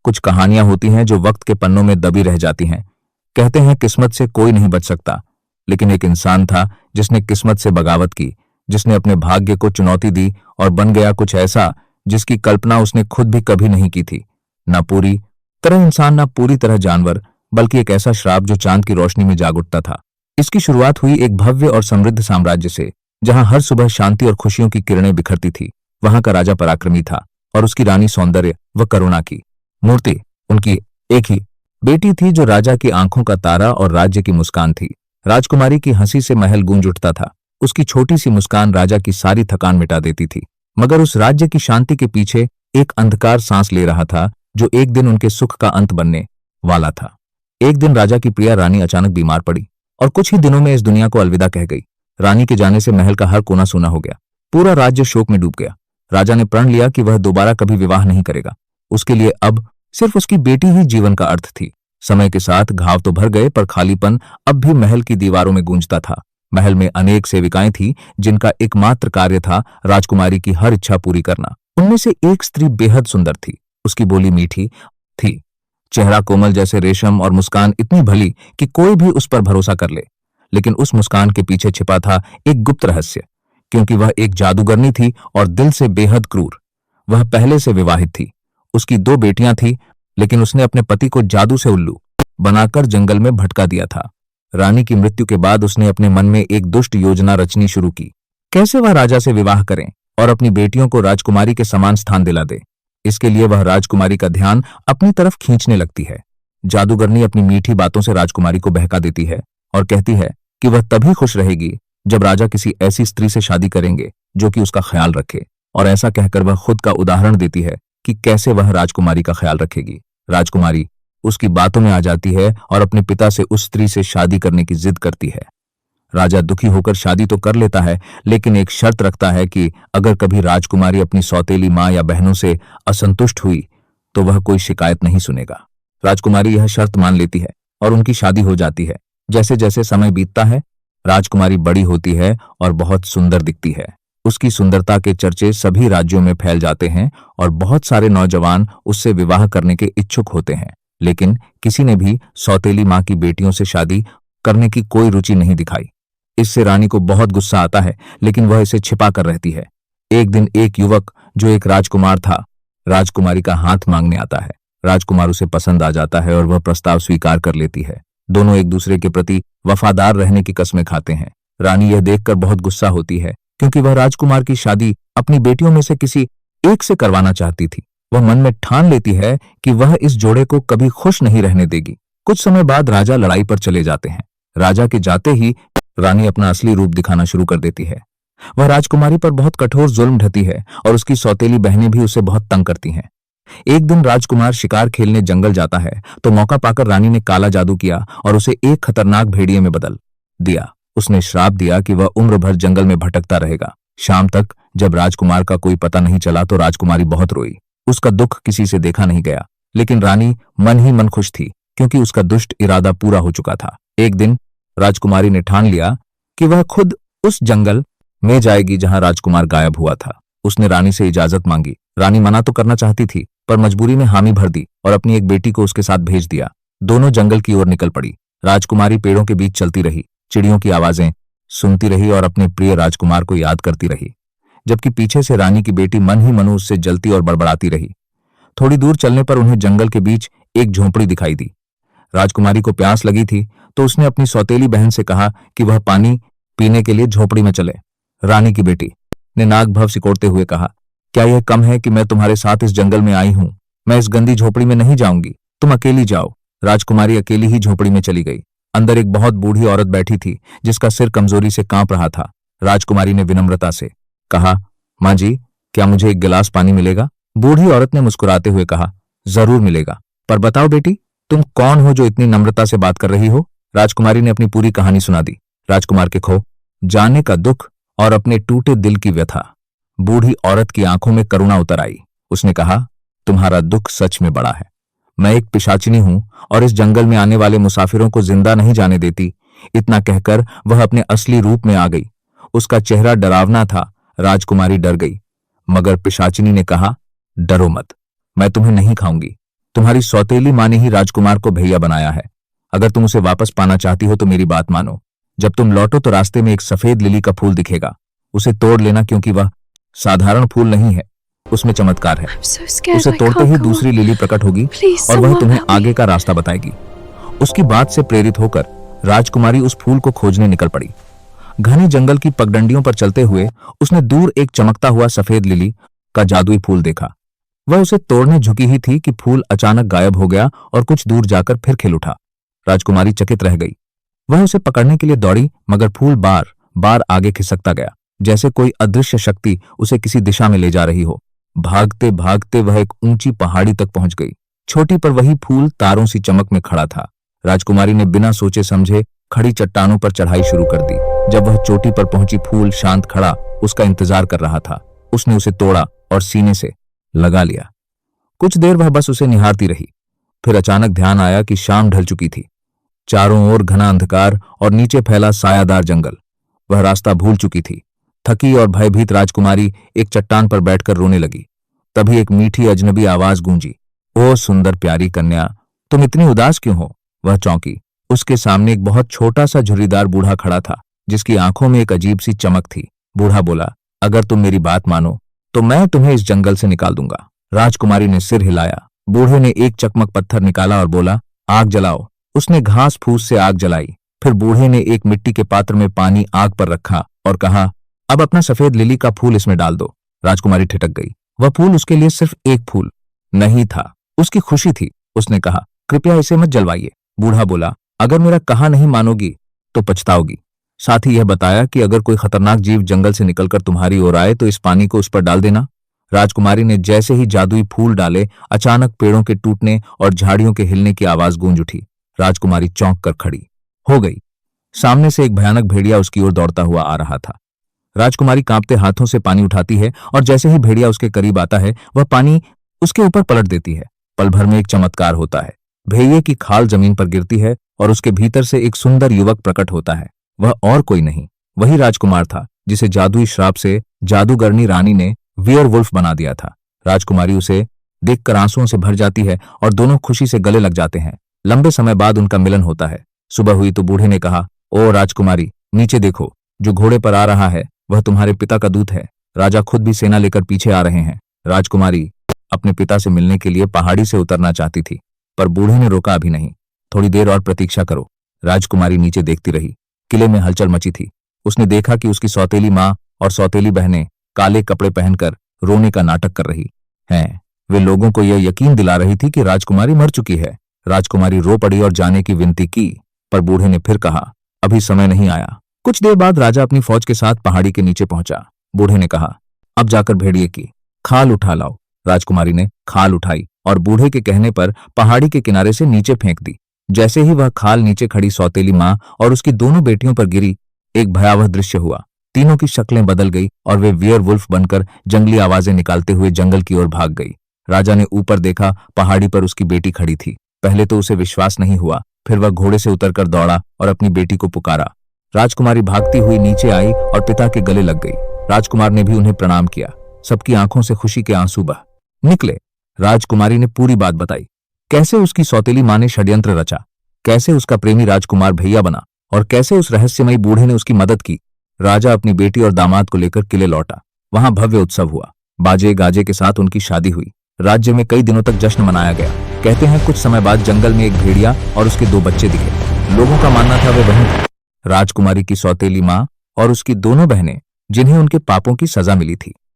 कुछ कहानियां होती हैं जो वक्त के पन्नों में दबी रह जाती हैं। कहते हैं किस्मत से कोई नहीं बच सकता, लेकिन एक इंसान था जिसने किस्मत से बगावत की, जिसने अपने भाग्य को चुनौती दी और बन गया कुछ ऐसा जिसकी कल्पना उसने खुद भी कभी नहीं की थी। ना पूरी तरह इंसान, ना पूरी तरह जानवर, बल्कि एक ऐसा श्राप जो चांद की रोशनी में जाग उठता था। इसकी शुरुआत हुई एक भव्य और समृद्ध साम्राज्य से, जहां हर सुबह शांति और खुशियों की किरणें बिखरती थी। वहां का राजा पराक्रमी था और उसकी रानी सौंदर्य व करुणा की मूर्ति। उनकी एक ही बेटी थी जो राजा की आंखों का तारा और राज्य की मुस्कान थी। राजकुमारी की हंसी से महल गूंज उठता था। उसकी छोटी सी मुस्कान राजा की सारी थकान मिटा देती थी। मगर उस राज्य की शांति के पीछे एक अंधकार सांस ले रहा था, जो एक दिन उनके सुख का अंत बनने वाला था। एक दिन राजा की प्रिय रानी अचानक बीमार पड़ी और कुछ ही दिनों में इस दुनिया को अलविदा कह गई। रानी के जाने से महल का हर कोना सूना हो गया। पूरा राज्य शोक में डूब गया। राजा ने प्रण लिया कि वह दोबारा कभी विवाह नहीं करेगा। उसके लिए अब सिर्फ उसकी बेटी ही जीवन का अर्थ थी। समय के साथ घाव तो भर गए, पर खालीपन अब भी महल की दीवारों में गूंजता था। महल में अनेक सेविकाएं थीं, जिनका एकमात्र कार्य था राजकुमारी की हर इच्छा पूरी करना। उनमें से एक स्त्री बेहद सुंदर थी। उसकी बोली मीठी थी, चेहरा कोमल जैसे रेशम और मुस्कान इतनी भली कि कोई भी उस पर भरोसा कर ले। लेकिन उस मुस्कान के पीछे छिपा था एक गुप्त रहस्य, क्योंकि वह एक जादूगरनी थी और दिल से बेहद क्रूर। वह पहले से विवाहित थी। उसकी 2 बेटियां थी, लेकिन उसने अपने पति को जादू से उल्लू बनाकर जंगल में भटका दिया था। रानी की मृत्यु के बाद उसने अपने मन में एक दुष्ट योजना रचनी शुरू की। कैसे वह राजा से विवाह करें और अपनी बेटियों को राजकुमारी के समान स्थान दिला दे। इसके लिए वह राजकुमारी का ध्यान अपनी तरफ खींचने लगती है। जादूगरनी अपनी मीठी बातों से राजकुमारी को बहका देती है और कहती है कि वह तभी खुश रहेगी जब राजा किसी ऐसी स्त्री से शादी करेंगे जो कि उसका ख्याल रखे। और ऐसा कहकर वह खुद का उदाहरण देती है कि कैसे वह राजकुमारी का ख्याल रखेगी। राजकुमारी उसकी बातों में आ जाती है और अपने पिता से उस स्त्री से शादी करने की जिद करती है। राजा दुखी होकर शादी तो कर लेता है, लेकिन एक शर्त रखता है कि अगर कभी राजकुमारी अपनी सौतेली मां या बहनों से असंतुष्ट हुई तो वह कोई शिकायत नहीं सुनेगा। राजकुमारी यह शर्त मान लेती है और उनकी शादी हो जाती है। जैसे जैसे समय बीतता है, राजकुमारी बड़ी होती है और बहुत सुंदर दिखती है। उसकी सुंदरता के चर्चे सभी राज्यों में फैल जाते हैं और बहुत सारे नौजवान उससे विवाह करने के इच्छुक होते हैं। लेकिन किसी ने भी सौतेली मां की बेटियों से शादी करने की कोई रुचि नहीं दिखाई। इससे रानी को बहुत गुस्सा आता है, लेकिन वह इसे छिपा कर रहती है। एक दिन एक युवक जो एक राजकुमार था, राजकुमारी का हाथ मांगने आता है। राजकुमार उसे पसंद आ जाता है और वह प्रस्ताव स्वीकार कर लेती है। दोनों एक दूसरे के प्रति वफादार रहने की कस्में खाते हैं। रानी यह देखकर बहुत गुस्सा होती है, क्योंकि वह राजकुमार की शादी अपनी बेटियों में से किसी एक से करवाना चाहती थी। वह मन में ठान लेती है कि वह इस जोड़े को कभी खुश नहीं रहने देगी। कुछ समय बाद राजा लड़ाई पर चले जाते हैं। राजा के जाते ही रानी अपना असली रूप दिखाना शुरू कर देती है। वह राजकुमारी पर बहुत कठोर जुल्म ढती है और उसकी सौतेली बहनें भी उसे बहुत तंग करती हैं। एक दिन राजकुमार शिकार खेलने जंगल जाता है तो मौका पाकर रानी ने काला जादू किया और उसे एक खतरनाक भेड़िए में बदल दिया। उसने श्राप दिया कि वह उम्र भर जंगल में भटकता रहेगा। शाम तक जब राजकुमार का कोई पता नहीं चला तो राजकुमारी बहुत रोई। उसका दुख किसी से देखा नहीं गया, लेकिन रानी मन ही मन खुश थी, क्योंकि उसका दुष्ट इरादा पूरा हो चुका था। एक दिन राजकुमारी ने ठान लिया कि वह खुद उस जंगल में जाएगी जहां राजकुमार गायब हुआ था। उसने रानी से इजाजत मांगी। रानी मना तो करना चाहती थी, पर मजबूरी में हामी भर दी और अपनी एक बेटी को उसके साथ भेज दिया। दोनों जंगल की ओर निकल पड़ी। राजकुमारी पेड़ों के बीच चलती रही, चिड़ियों की आवाजें सुनती रही और अपने प्रिय राजकुमार को याद करती रही, जबकि पीछे से रानी की बेटी मन ही मन उससे जलती और बड़बड़ाती रही। थोड़ी दूर चलने पर उन्हें जंगल के बीच एक झोंपड़ी दिखाई दी। राजकुमारी को प्यास लगी थी तो उसने अपनी सौतेली बहन से कहा कि वह पानी पीने के लिए झोंपड़ी में चले। रानी की बेटी ने नाक भव सिकोड़ते हुए कहा, क्या यह कम है कि मैं तुम्हारे साथ इस जंगल में आई हूं? मैं इस गंदी झोपड़ी में नहीं जाऊंगी, तुम अकेली जाओ। राजकुमारी अकेली ही झोपड़ी में चली गई। अंदर एक बहुत बूढ़ी औरत बैठी थी, जिसका सिर कमजोरी से कांप रहा था। राजकुमारी ने विनम्रता से कहा, मां जी, क्या मुझे एक गिलास पानी मिलेगा? बूढ़ी औरत ने मुस्कुराते हुए कहा, जरूर मिलेगा, पर बताओ बेटी, तुम कौन हो जो इतनी नम्रता से बात कर रही हो? राजकुमारी ने अपनी पूरी कहानी सुना दी। राजकुमार के खो जाने का दुख और अपने टूटे दिल की व्यथा। बूढ़ी औरत की आंखों में करुणा उतर आई। उसने कहा, तुम्हारा दुख सच में बड़ा है। मैं एक पिशाचिनी हूं और इस जंगल में आने वाले मुसाफिरों को जिंदा नहीं जाने देती। इतना कहकर वह अपने असली रूप में आ गई। उसका चेहरा डरावना था। राजकुमारी डर गई, मगर पिशाचिनी ने कहा, डरो मत, मैं तुम्हें नहीं खाऊंगी। तुम्हारी सौतेली माँ ने ही राजकुमार को भैया बनाया है। अगर तुम उसे वापस पाना चाहती हो तो मेरी बात मानो। जब तुम लौटो तो रास्ते में एक सफेद लिली का फूल दिखेगा, उसे तोड़ लेना, क्योंकि वह साधारण फूल नहीं है, उसमें चमत्कार है। उसे तोड़ते ही दूसरी लिली प्रकट होगी और वह तुम्हें आगे का रास्ता बताएगी। उसकी बात से प्रेरित होकर राजकुमारी उस फूल को खोजने निकल पड़ी। घने जंगल की पगडंडियों पर चलते हुए उसने दूर एक चमकता हुआ सफेद लिली का जादुई फूल देखा। वह उसे तोड़ने झुकी ही थी कि फूल अचानक गायब हो गया और कुछ दूर जाकर फिर खिल उठा। राजकुमारी चकित रह गई। वह उसे पकड़ने के लिए दौड़ी, मगर फूल बार बार आगे खिसकता गया, जैसे कोई अदृश्य शक्ति उसे किसी दिशा में ले जा रही हो। भागते भागते वह एक ऊंची पहाड़ी तक पहुंच गई। छोटी पर वही फूल तारों सी चमक में खड़ा था। राजकुमारी ने बिना सोचे समझे खड़ी चट्टानों पर चढ़ाई शुरू कर दी। जब वह चोटी पर पहुंची, फूल शांत खड़ा उसका इंतजार कर रहा था। उसने उसे तोड़ा और सीने से लगा लिया। कुछ देर वह बस उसे निहारती रही। फिर अचानक ध्यान आया कि शाम ढल चुकी थी। चारों ओर घना अंधकार और नीचे फैला सायादार जंगल। वह रास्ता भूल चुकी थी। थकी और भयभीत राजकुमारी एक चट्टान पर बैठकर रोने लगी। तभी एक मीठी अजनबी आवाज गूंजी, ओ सुंदर प्यारी कन्या, तुम इतनी उदास क्यों हो? वह चौंकी। उसके सामने एक बहुत छोटा सा झुर्रीदार बूढ़ा खड़ा था, जिसकी आंखों में एक अजीब सी चमक थी। बूढ़ा बोला, अगर तुम मेरी बात मानो तो मैं तुम्हें इस जंगल से निकाल दूंगा। राजकुमारी ने सिर हिलाया। बूढ़े ने एक चकमक पत्थर निकाला और बोला, आग जलाओ। उसने घास फूस से आग जलाई। फिर बूढ़े ने एक मिट्टी के पात्र में पानी आग पर रखा और कहा, अब अपना सफेद लिली का फूल इसमें डाल दो। राजकुमारी ठिठक गई। वह फूल उसके लिए सिर्फ एक फूल नहीं था, उसकी खुशी थी। उसने कहा, कृपया इसे मत जलवाइए। बूढ़ा बोला, अगर मेरा कहा नहीं मानोगी तो पछताओगी। साथ ही यह बताया कि अगर कोई खतरनाक जीव जंगल से निकलकर तुम्हारी ओर आए तो इस पानी को उस पर डाल देना। राजकुमारी ने जैसे ही जादुई फूल डाले, अचानक पेड़ों के टूटने और झाड़ियों के हिलने की आवाज गूंज उठी। राजकुमारी चौंक कर खड़ी हो गई। सामने से एक भयानक भेड़िया उसकी ओर दौड़ता हुआ आ रहा था। राजकुमारी कांपते हाथों से पानी उठाती है और जैसे ही भेड़िया उसके करीब आता है, वह पानी उसके ऊपर पलट देती है। पल भर में एक चमत्कार होता है। भेड़िए की खाल जमीन पर गिरती है और उसके भीतर से एक सुंदर युवक प्रकट होता है। वह और कोई नहीं, वही राजकुमार था जिसे जादुई श्राप से जादूगरनी रानी ने वियरवुल्फ बना दिया था। राजकुमारी उसे देखकर आंसुओं से भर जाती है और दोनों खुशी से गले लग जाते हैं। लंबे समय बाद उनका मिलन होता है। सुबह हुई तो बूढ़े ने कहा, ओ राजकुमारी, नीचे देखो, जो घोड़े पर आ रहा है वह तुम्हारे पिता का दूत है। राजा खुद भी सेना लेकर पीछे आ रहे हैं। राजकुमारी अपने पिता से मिलने के लिए पहाड़ी से उतरना चाहती थी, पर बूढ़े ने रोका, अभी नहीं, थोड़ी देर और प्रतीक्षा करो। राजकुमारी नीचे देखती रही। किले में हलचल मची थी। उसने देखा कि उसकी सौतेली माँ और सौतेली बहनें काले कपड़े पहनकर रोने का नाटक कर रही हैं। वे लोगों को यह यकीन दिला रही थी कि राजकुमारी मर चुकी है। राजकुमारी रो पड़ी और जाने की विनती की, पर बूढ़े ने फिर कहा, अभी समय नहीं आया। कुछ देर बाद राजा अपनी फौज के साथ पहाड़ी के नीचे पहुंचा। बूढ़े ने कहा, अब जाकर भेड़िए की खाल उठा लाओ। राजकुमारी ने खाल उठाई और बूढ़े के कहने पर पहाड़ी के किनारे से नीचे फेंक दी। जैसे ही वह खाल नीचे खड़ी सौतेली माँ और उसकी दोनों बेटियों पर गिरी, एक भयावह दृश्य हुआ। तीनों की शक्लें बदल गई और वे वियरवुल्फ बनकर जंगली आवाजें निकालते हुए जंगल की ओर भाग गई। राजा ने ऊपर देखा, पहाड़ी पर उसकी बेटी खड़ी थी। पहले तो उसे विश्वास नहीं हुआ, फिर वह घोड़े से उतरकर दौड़ा और अपनी बेटी को पुकारा। राजकुमारी भागती हुई नीचे आई और पिता के गले लग गई। राजकुमार ने भी उन्हें प्रणाम किया। सबकी आंखों से खुशी के आंसू बह निकले। राजकुमारी ने पूरी बात बताई, कैसे उसकी सौतेली माँ ने षड्यंत्र रचा, कैसे उसका प्रेमी राजकुमार भैया बना और कैसे उस रहस्यमयी बूढ़े ने उसकी मदद की। राजा अपनी बेटी और दामाद को लेकर किले लौटा। वहां भव्य उत्सव हुआ। बाजे गाजे के साथ उनकी शादी हुई। राज्य में कई दिनों तक जश्न मनाया गया। कहते हैं कुछ समय बाद जंगल में एक भेड़िया और उसके 2 बच्चे दिखे। लोगों का मानना था वे वही थे, राजकुमारी की सौतेली माँ और उसकी दोनों बहनें, जिन्हें उनके पापों की सजा मिली थी।